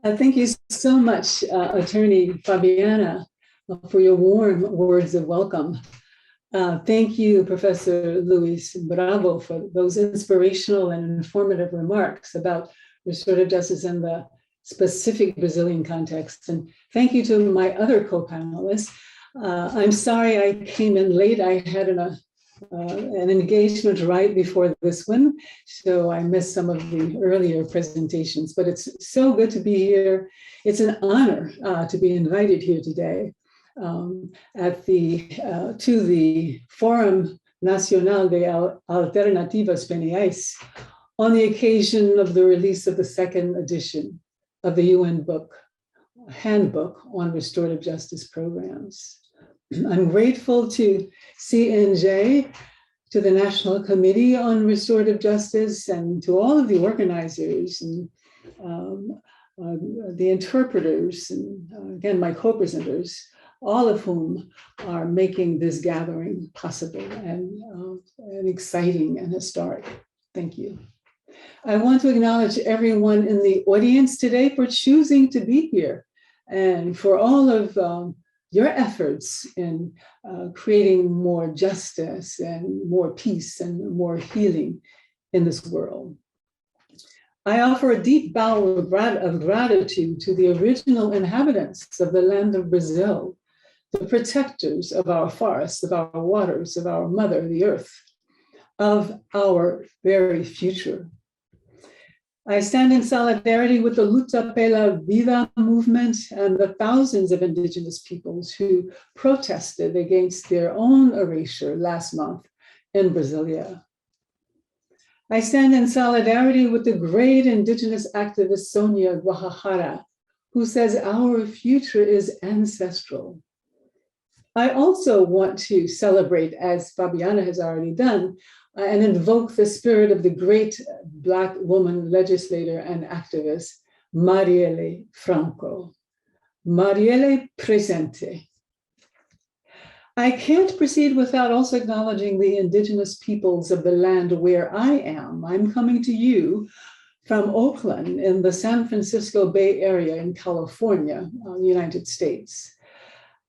Thank you so much, Attorney Fabiana, for your warm words of welcome. Thank you, Professor Luis Bravo, for those inspirational and informative remarks about restorative justice in the specific Brazilian context. And thank you to my other co-panelists. I'm sorry I came in late. I had an engagement right before this one, so I missed some of the earlier presentations, but it's so good to be here. It's an honor to be invited here today to the Fórum Nacional de Alternativas Penais on the occasion of the release of the second edition of the UN Handbook on Restorative Justice Programs. I'm grateful to CNJ, to the National Committee on Restorative Justice, and to all of the organizers and the interpreters, and again, my co-presenters, all of whom are making this gathering possible and exciting and historic. Thank you. I want to acknowledge everyone in the audience today for choosing to be here and for all of your efforts in creating more justice and more peace and more healing in this world. I offer a deep bow of gratitude to the original inhabitants of the land of Brazil, the protectors of our forests, of our waters, of our mother, the earth, of our very future. I stand in solidarity with the Luta pela Vida movement and the thousands of indigenous peoples who protested against their own erasure last month in Brasilia. I stand in solidarity with the great indigenous activist Sonia Guajajara, who says our future is ancestral. I also want to celebrate, as Fabiana has already done, and invoke the spirit of the great Black woman legislator and activist, Marielle Franco. Marielle presente. I can't proceed without also acknowledging the indigenous peoples of the land where I am. I'm coming to you from Oakland in the San Francisco Bay Area in California, United States.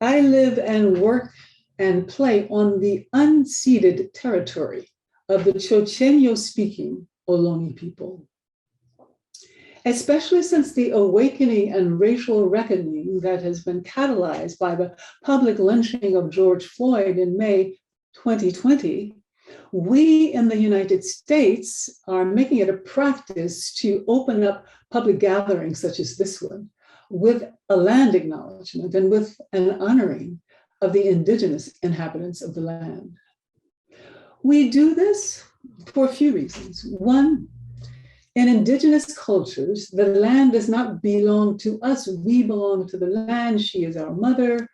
I live and work and play on the unceded territory of the Chochenyo-speaking Ohlone people. Especially since the awakening and racial reckoning that has been catalyzed by the public lynching of George Floyd in May 2020, we in the United States are making it a practice to open up public gatherings such as this one with a land acknowledgement and with an honoring of the indigenous inhabitants of the land. We do this for a few reasons. One, in indigenous cultures, the land does not belong to us. We belong to the land. She is our mother.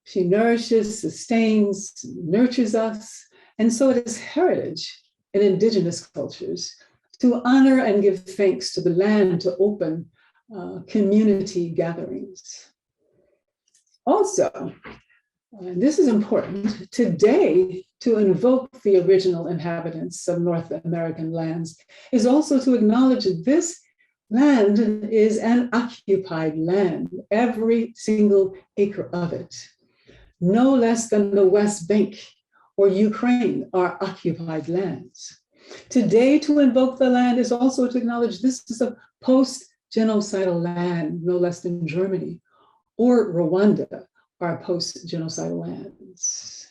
She nourishes, sustains, nurtures us. And so it is heritage in indigenous cultures to honor and give thanks to the land, to open community gatherings. Also, and this is important, today, to invoke the original inhabitants of North American lands is also to acknowledge that this land is an occupied land, every single acre of it. No less than the West Bank or Ukraine are occupied lands. Today, to invoke the land is also to acknowledge this is a post-genocidal land, no less than Germany or Rwanda are post-genocidal lands.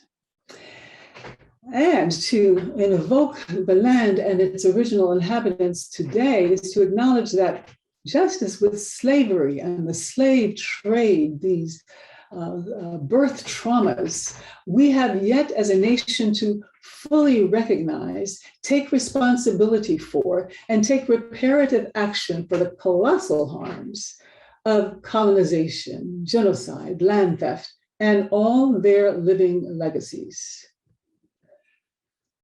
And to invoke the land and its original inhabitants today is to acknowledge that just as with slavery and the slave trade, these birth traumas, we have yet as a nation to fully recognize, take responsibility for, and take reparative action for the colossal harms of colonization, genocide, land theft, and all their living legacies.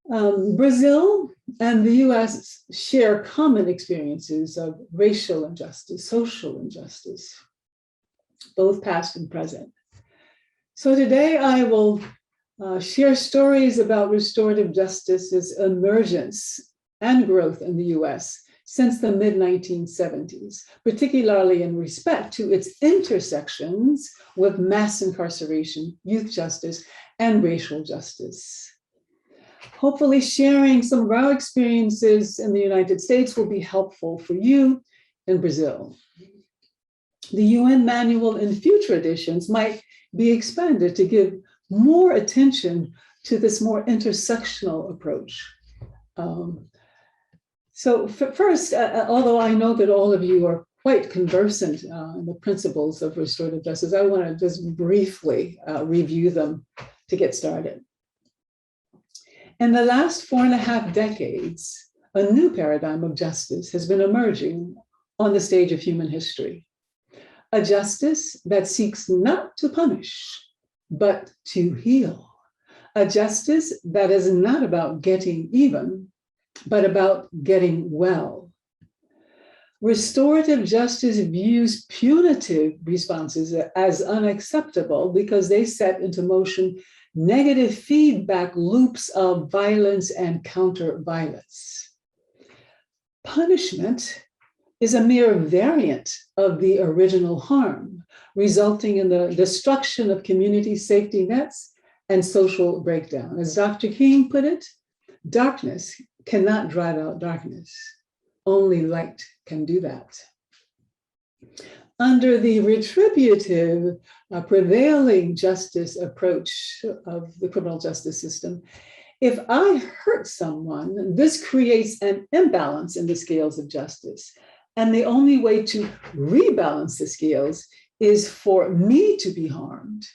Brazil and the US share common experiences of racial injustice, social injustice, both past and present. So today I will share stories about restorative justice's emergence and growth in the US since the mid-1970s, particularly in respect to its intersections with mass incarceration, youth justice, and racial justice. Hopefully, sharing some of our experiences in the United States will be helpful for you in Brazil. The UN manual in future editions might be expanded to give more attention to this more intersectional approach. First, although I know that all of you are quite conversant in the principles of restorative justice, I want to just briefly review them to get started. In the last 4.5 decades, a new paradigm of justice has been emerging on the stage of human history. A justice that seeks not to punish, but to heal. A justice that is not about getting even, but about getting well. Restorative justice views punitive responses as unacceptable because they set into motion negative feedback loops of violence and counter-violence. Punishment is a mere variant of the original harm, resulting in the destruction of community safety nets and social breakdown. As Dr. King put it, darkness cannot drive out darkness. Only light can do that. Under the retributive, prevailing justice approach of the criminal justice system, if I hurt someone, this creates an imbalance in the scales of justice. And the only way to rebalance the scales is for me to be harmed,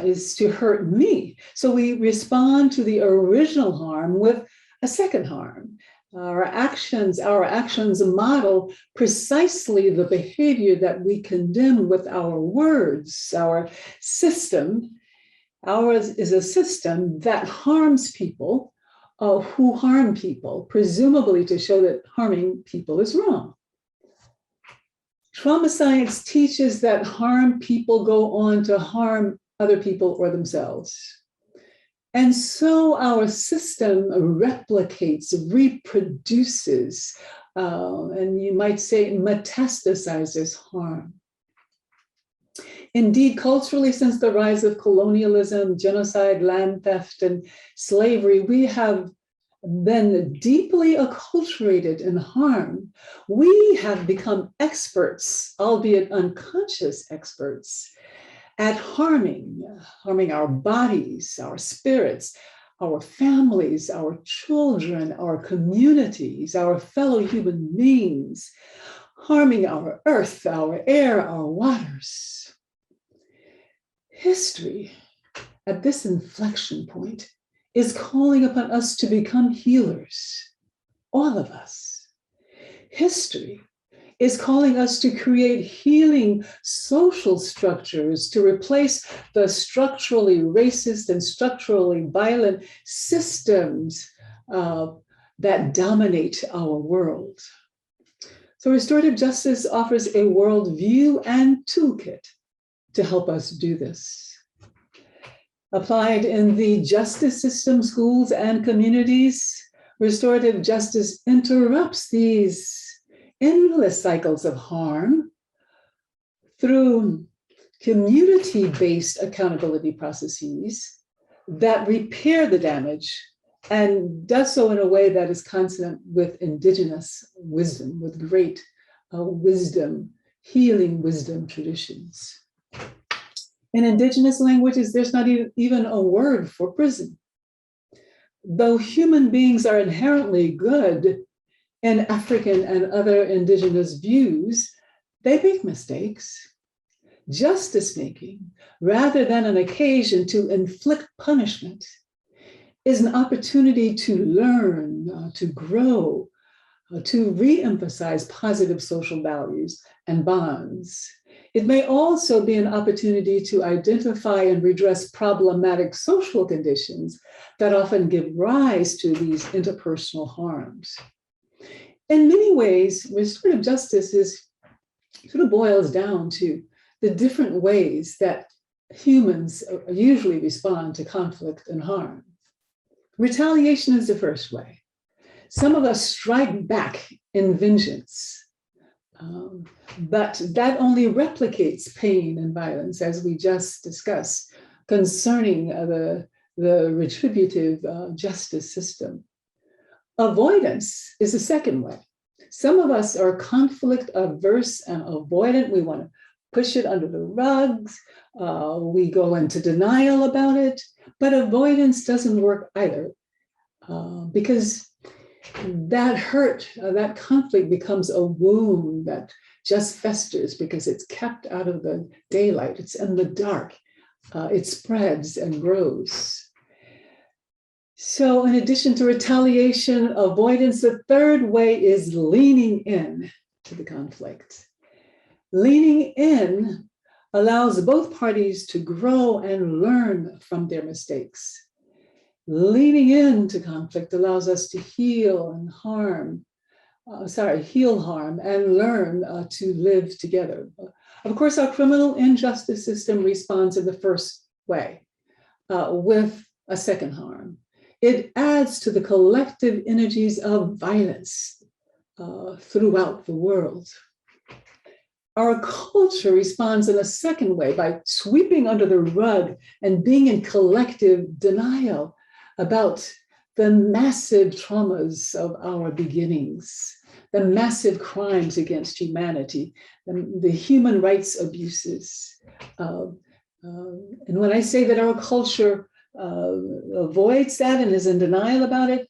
is to hurt me. So we respond to the original harm with a second harm. Our actions model precisely the behavior that we condemn with our words. Our system, ours is a system that harms people who harm people, presumably to show that harming people is wrong. Trauma science teaches that harmed people go on to harm other people or themselves. And so our system replicates, reproduces, and you might say metastasizes harm. Indeed, culturally, since the rise of colonialism, genocide, land theft, and slavery, we have been deeply acculturated in harm. We have become experts, albeit unconscious experts, at harming our bodies, our spirits, our families, our children, our communities, our fellow human beings, harming our earth, our air, our waters. History, at this inflection point, is calling upon us to become healers, all of us. History is calling us to create healing social structures to replace the structurally racist and structurally violent systems that dominate our world. So restorative justice offers a worldview and toolkit to help us do this. Applied in the justice system, schools, and communities, restorative justice interrupts these endless cycles of harm through community-based accountability processes that repair the damage and does so in a way that is consonant with indigenous wisdom, with great wisdom, healing wisdom traditions. In indigenous languages, there's not even a word for prison. Though human beings are inherently good, in African and other indigenous views, they make mistakes. Justice making, rather than an occasion to inflict punishment, is an opportunity to learn, to grow, to re-emphasize positive social values and bonds. It may also be an opportunity to identify and redress problematic social conditions that often give rise to these interpersonal harms. In many ways, restorative justice sort of boils down to the different ways that humans usually respond to conflict and harm. Retaliation is the first way. Some of us strike back in vengeance. But that only replicates pain and violence, as we just discussed, concerning the retributive justice system. Avoidance is the second way. Some of us are conflict averse and avoidant. We want to push it under the rugs. We go into denial about it. But avoidance doesn't work either, because that hurt, that conflict becomes a wound that just festers because it's kept out of the daylight. It's in the dark. It spreads and grows. So in addition to retaliation, avoidance, the third way is leaning in to the conflict. Leaning in allows both parties to grow and learn from their mistakes. Leaning into conflict allows us to heal harm and learn to live together. Of course, our criminal injustice system responds in the first way with a second harm. It adds to the collective energies of violence throughout the world. Our culture responds in a second way by sweeping under the rug and being in collective denial about the massive traumas of our beginnings, the massive crimes against humanity, the human rights abuses. And when I say that our culture avoids that and is in denial about it,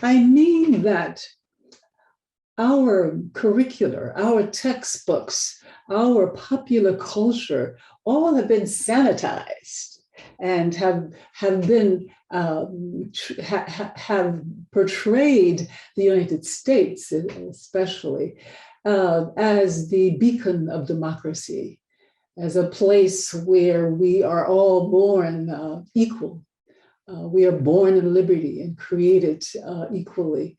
I mean that our curricular, our textbooks, our popular culture, all have been sanitized and have portrayed the United States, especially, as the beacon of democracy, as a place where we are all born equal. We are born in liberty and created equally.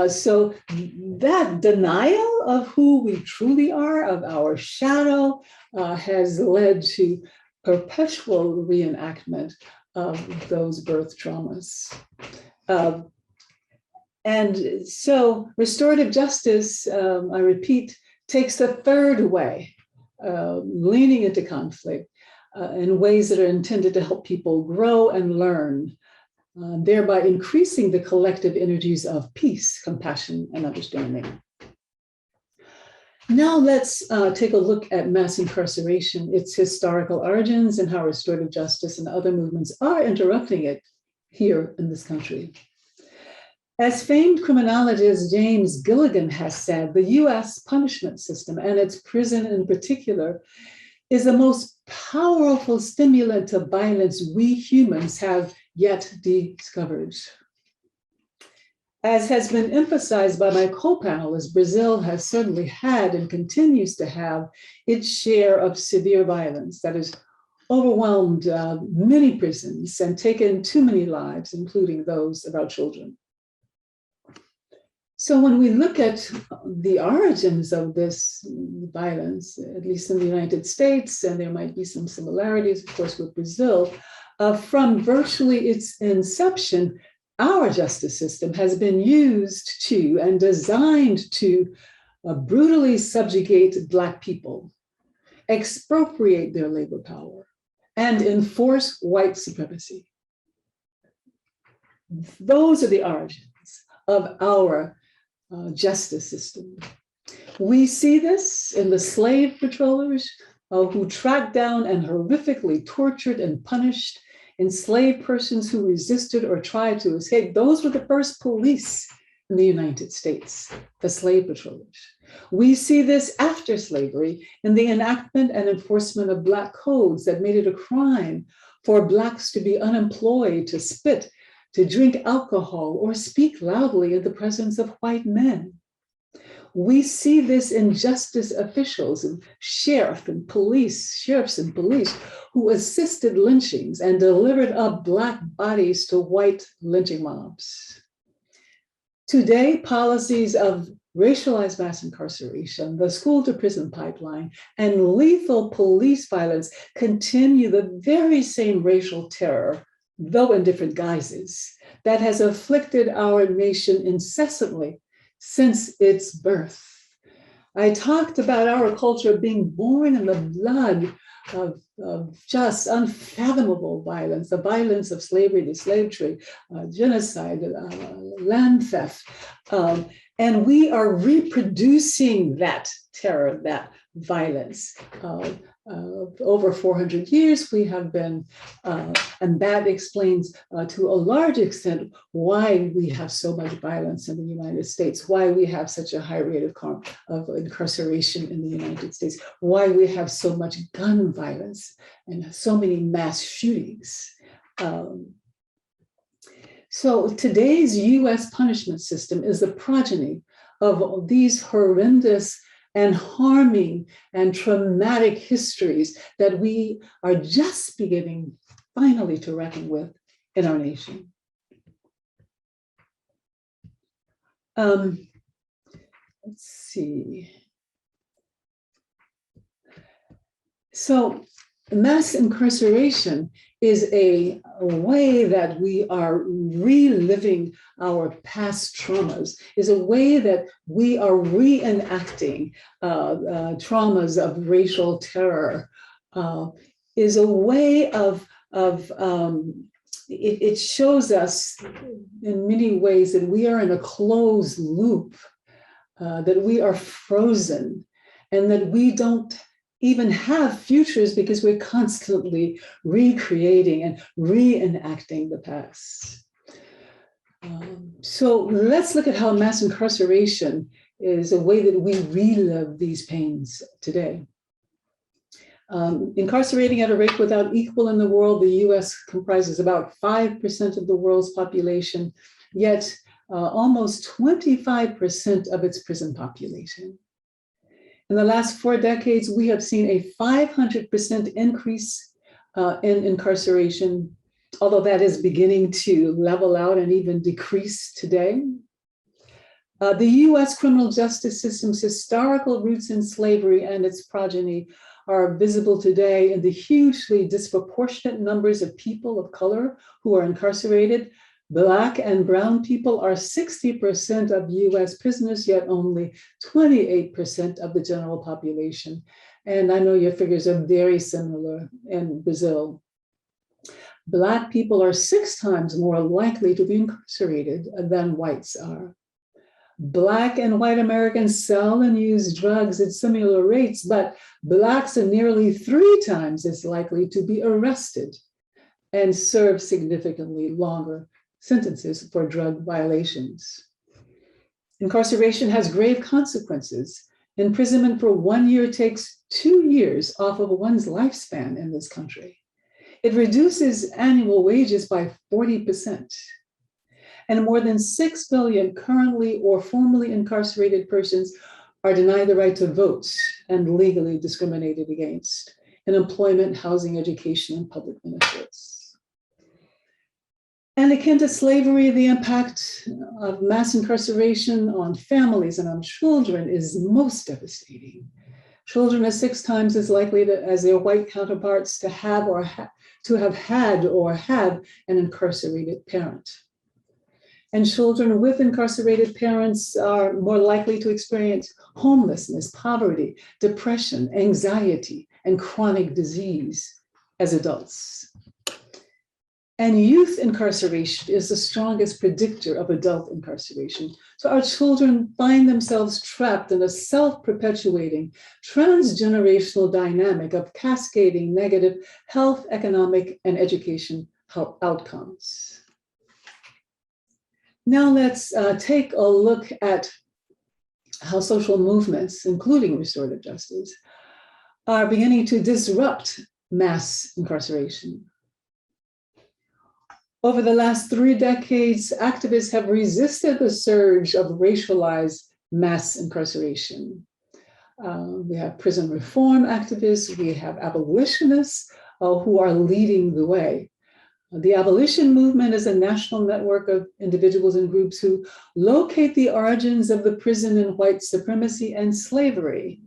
So that denial of who we truly are, of our shadow, has led to perpetual reenactment of those birth traumas. And so restorative justice, I repeat, takes the third way, leaning into conflict in ways that are intended to help people grow and learn, thereby increasing the collective energies of peace, compassion, and understanding. Now let's take a look at mass incarceration, its historical origins, and how restorative justice and other movements are interrupting it here in this country. As famed criminologist James Gilligan has said, the US punishment system, and its prison in particular, is the most powerful stimulant to violence we humans have yet discovered. As has been emphasized by my co-panelists, Brazil has certainly had and continues to have its share of severe violence that has overwhelmed many prisons and taken too many lives, including those of our children. So when we look at the origins of this violence, at least in the United States, and there might be some similarities, of course, with Brazil, from virtually its inception, our justice system has been used to and designed to brutally subjugate Black people, expropriate their labor power, and enforce white supremacy. Those are the origins of our justice system. We see this in the slave patrollers who tracked down and horrifically tortured and punished enslaved persons who resisted or tried to escape. Those were the first police in the United States, the slave patrollers. We see this after slavery in the enactment and enforcement of Black codes that made it a crime for Blacks to be unemployed, to spit, to drink alcohol, or speak loudly in the presence of white men. We see this in justice officials and sheriffs and police who assisted lynchings and delivered up Black bodies to white lynching mobs. Today, policies of racialized mass incarceration, the school to prison pipeline, and lethal police violence continue the very same racial terror, though in different guises, that has afflicted our nation incessantly since its birth. I talked about our culture being born in the blood of just unfathomable violence, the violence of slavery, the slave trade, genocide, land theft. And we are reproducing that terror, that violence. Over 400 years, we have been, and that explains to a large extent why we have so much violence in the United States, why we have such a high rate of incarceration in the United States, why we have so much gun violence and so many mass shootings. So today's US punishment system is the progeny of these horrendous and harming and traumatic histories that we are just beginning finally to reckon with in our nation. Let's see. So mass incarceration is a way that we are reliving our past traumas, is a way that we are reenacting traumas of racial terror, is a way it shows us in many ways that we are in a closed loop, that we are frozen, and that we don't even have futures because we're constantly recreating and reenacting the past. So let's look at how mass incarceration is a way that we relive these pains today. Incarcerating at a rate without equal in the world, the US comprises about 5% of the world's population, yet almost 25% of its prison population. In the last 4 decades, we have seen a 500% increase in incarceration, although that is beginning to level out and even decrease today. The US criminal justice system's historical roots in slavery and its progeny are visible today in the hugely disproportionate numbers of people of color who are incarcerated. Black and brown people are 60% of US prisoners, yet only 28% of the general population. And I know your figures are very similar in Brazil. Black people are 6 times more likely to be incarcerated than whites are. Black and white Americans sell and use drugs at similar rates, but Blacks are nearly 3 times as likely to be arrested and serve significantly longer sentences for drug violations. Incarceration has grave consequences. Imprisonment for 1 year takes 2 years off of one's lifespan in this country. It reduces annual wages by 40%. And more than 6 million currently or formerly incarcerated persons are denied the right to vote and legally discriminated against in employment, housing, education, and public benefits. And akin to slavery, the impact of mass incarceration on families and on children is most devastating. Children are 6 times as likely as their white counterparts to have had an incarcerated parent. And children with incarcerated parents are more likely to experience homelessness, poverty, depression, anxiety, and chronic disease as adults. And youth incarceration is the strongest predictor of adult incarceration. So our children find themselves trapped in a self-perpetuating transgenerational dynamic of cascading negative health, economic, and education outcomes. Now let's take a look at how social movements, including restorative justice, are beginning to disrupt mass incarceration. Over the last 3 decades, activists have resisted the surge of racialized mass incarceration. We have prison reform activists, we have abolitionists who are leading the way. The abolition movement is a national network of individuals and groups who locate the origins of the prison in white supremacy and slavery,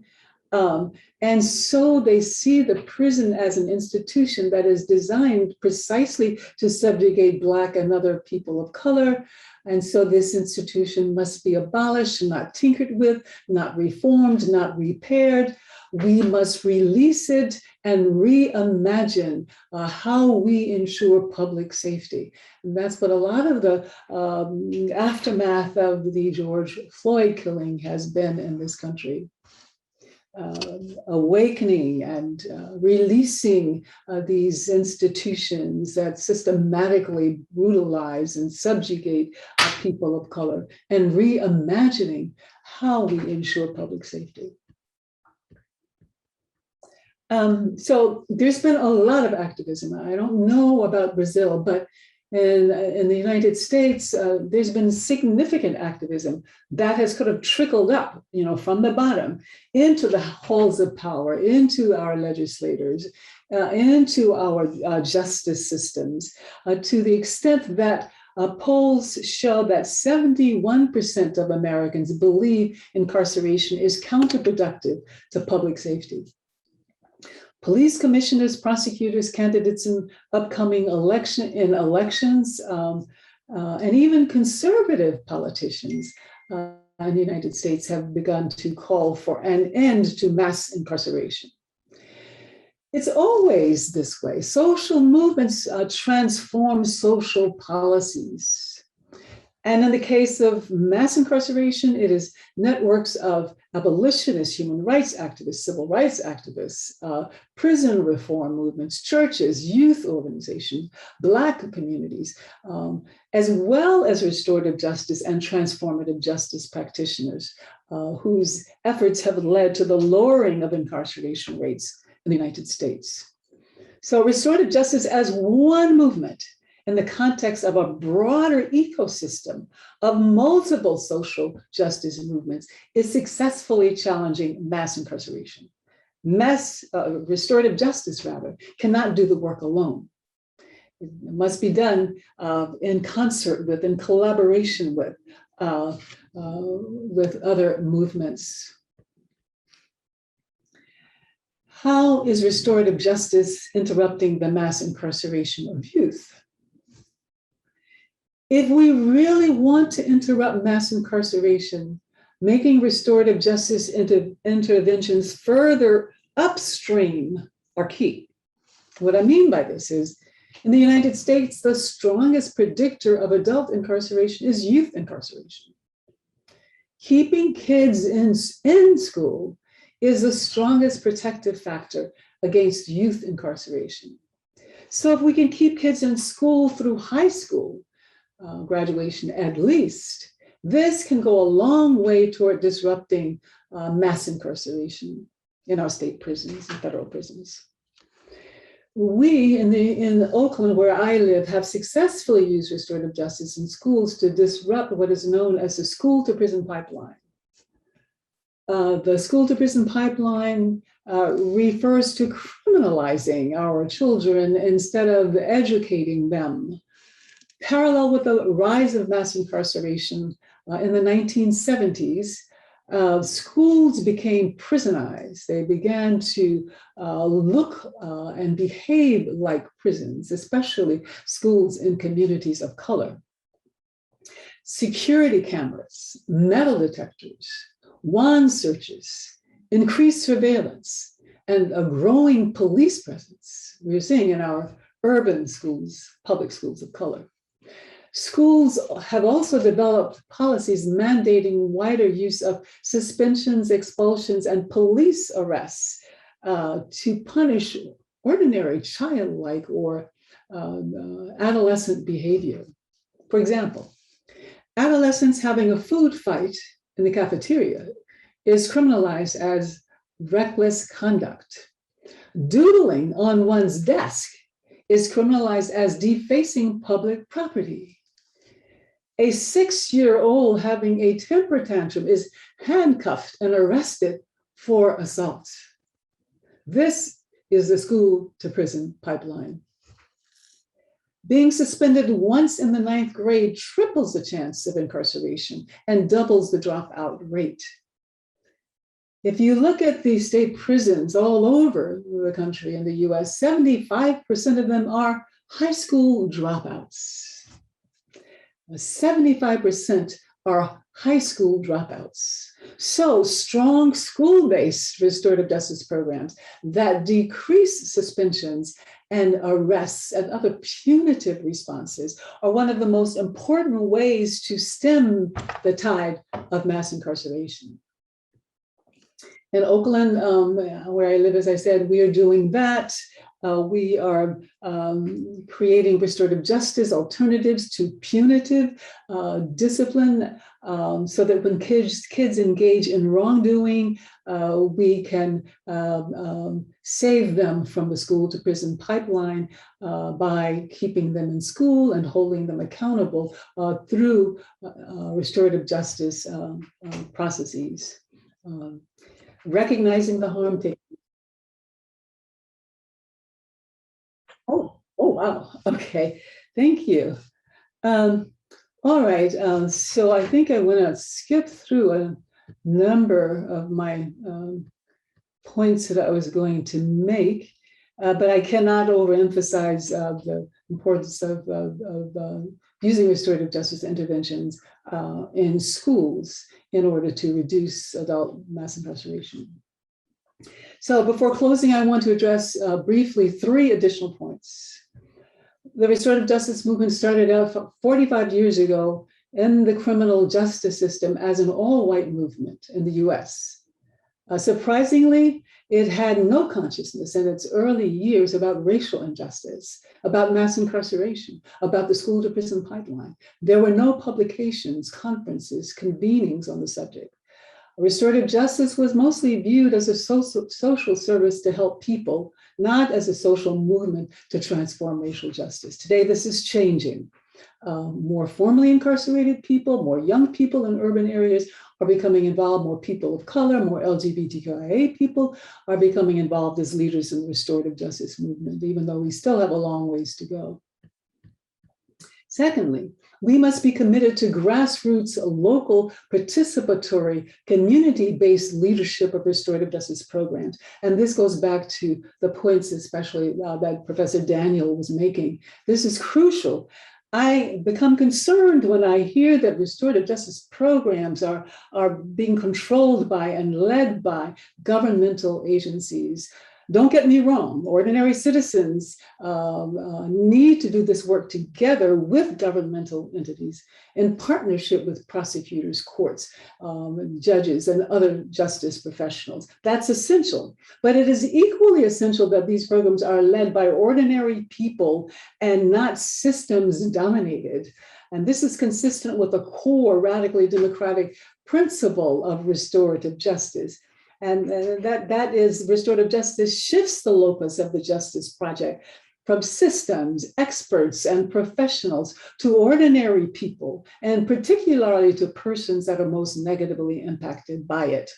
And so they see the prison as an institution that is designed precisely to subjugate Black and other people of color. And so this institution must be abolished, not tinkered with, not reformed, not repaired. We must release it and reimagine how we ensure public safety. And that's what a lot of the aftermath of the George Floyd killing has been in this country. Awakening and releasing these institutions that systematically brutalize and subjugate people of color, and reimagining how we ensure public safety. So there's been a lot of activism. I don't know about Brazil, but in the United States, there's been significant activism that has kind of trickled up, from the bottom into the halls of power, into our legislators, into our justice systems, to the extent that polls show that 71% of Americans believe incarceration is counterproductive to public safety. Police commissioners, prosecutors, candidates in upcoming elections, and even conservative politicians in the United States have begun to call for an end to mass incarceration. It's always this way. Social movements transform social policies. And in the case of mass incarceration, it is networks of abolitionists, human rights activists, civil rights activists, prison reform movements, churches, youth organizations, Black communities, as well as restorative justice and transformative justice practitioners, whose efforts have led to the lowering of incarceration rates in the United States. So restorative justice as one movement in the context of a broader ecosystem of multiple social justice movements is successfully challenging mass incarceration. Restorative justice, rather, cannot do the work alone. It must be done in concert with, in collaboration with other movements. How is restorative justice interrupting the mass incarceration of youth? If we really want to interrupt mass incarceration, making restorative justice interventions further upstream are key. What I mean by this is, in the United States, the strongest predictor of adult incarceration is youth incarceration. Keeping kids in school is the strongest protective factor against youth incarceration. So if we can keep kids in school through high school, graduation at least, this can go a long way toward disrupting mass incarceration in our state prisons and federal prisons. We in Oakland, where I live, have successfully used restorative justice in schools to disrupt what is known as the school to prison pipeline. The school to prison pipeline refers to criminalizing our children instead of educating them. Parallel with the rise of mass incarceration in the 1970s, schools became prisonized. They began to look and behave like prisons, especially schools in communities of color. Security cameras, metal detectors, wand searches, increased surveillance, and a growing police presence we're seeing in our urban schools, public schools of color. Schools have also developed policies mandating wider use of suspensions, expulsions, and police arrests to punish ordinary childlike or adolescent behavior. For example, adolescents having a food fight in the cafeteria is criminalized as reckless conduct. Doodling on one's desk is criminalized as defacing public property. A 6-year-old having a temper tantrum is handcuffed and arrested for assault. This is the school to prison pipeline. Being suspended once in the 9th grade triples the chance of incarceration and doubles the dropout rate. If you look at the state prisons all over the country in the US, 75% of them are high school dropouts. 75% are high school dropouts. So strong school-based restorative justice programs that decrease suspensions and arrests and other punitive responses are one of the most important ways to stem the tide of mass incarceration. In Oakland, where I live, as I said, we are doing that. We are creating restorative justice alternatives to punitive discipline, so that when kids engage in wrongdoing, we can save them from the school to prison pipeline by keeping them in school and holding them accountable through restorative justice processes. Recognizing the harm taken. Oh, wow. Okay, thank you. All right, so I think I want to skip through a number of my points that I was going to make, but I cannot overemphasize the importance of using restorative justice interventions in schools in order to reduce adult mass incarceration. So before closing, I want to address briefly 3 additional points. The restorative justice movement started out 45 years ago in the criminal justice system as an all-white movement in the US. Surprisingly, it had no consciousness in its early years about racial injustice, about mass incarceration, about the school to prison pipeline. There were no publications, conferences, convenings on the subject. Restorative justice was mostly viewed as a social service to help people, not as a social movement to transform racial justice. Today, this is changing. More formally incarcerated people, more young people in urban areas are becoming involved, more people of color, more LGBTQIA people are becoming involved as leaders in the restorative justice movement, even though we still have a long ways to go. Secondly, we must be committed to grassroots, local, participatory, community-based leadership of restorative justice programs. And this goes back to the points, especially that Professor Daniel was making. This is crucial. I become concerned when I hear that restorative justice programs are being controlled by and led by governmental agencies. Don't get me wrong, ordinary citizens need to do this work together with governmental entities in partnership with prosecutors, courts, judges, and other justice professionals. That's essential, but it is equally essential that these programs are led by ordinary people and not systems dominated. And this is consistent with the core radically democratic principle of restorative justice. And that is restorative justice shifts the locus of the justice project from systems, experts, and professionals to ordinary people, and particularly to persons that are most negatively impacted by it.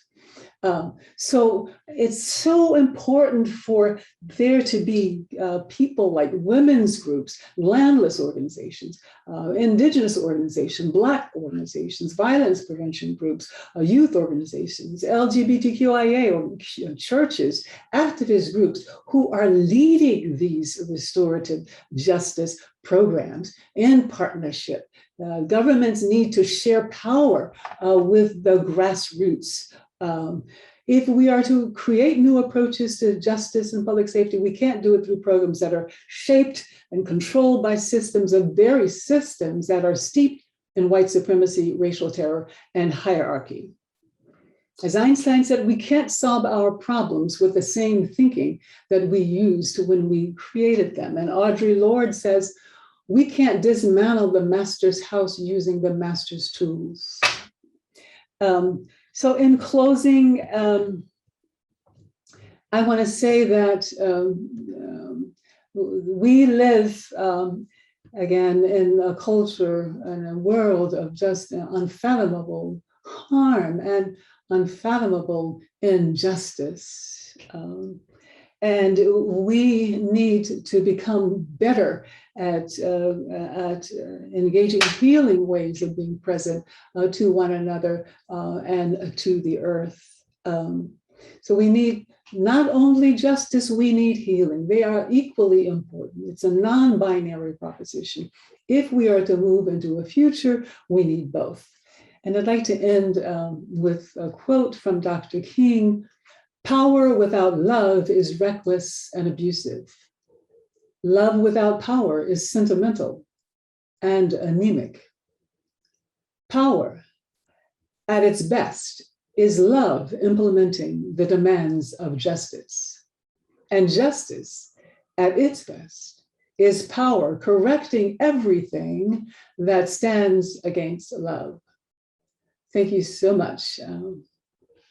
So it's so important for there to be people like women's groups, landless organizations, indigenous organizations, Black organizations, violence prevention groups, youth organizations, LGBTQIA or churches, activist groups who are leading these restorative justice programs in partnership. Governments need to share power with the grassroots. If we are to create new approaches to justice and public safety, we can't do it through programs that are shaped and controlled by systems of very systems that are steeped in white supremacy, racial terror, and hierarchy. As Einstein said, we can't solve our problems with the same thinking that we used when we created them. And Audre Lorde says, we can't dismantle the master's house using the master's tools. So in closing, I want to say that we live, again, in a culture and a world of just unfathomable harm and unfathomable injustice. And we need to become better at engaging healing ways of being present to one another and to the earth. So we need not only justice, we need healing. They are equally important. It's a non-binary proposition. If we are to move into a future, we need both. And I'd like to end with a quote from Dr. King: "Power without love is reckless and abusive. Love without power is sentimental and anemic. Power, at its best, is love implementing the demands of justice. And justice, at its best, is power correcting everything that stands against love." Thank you so much.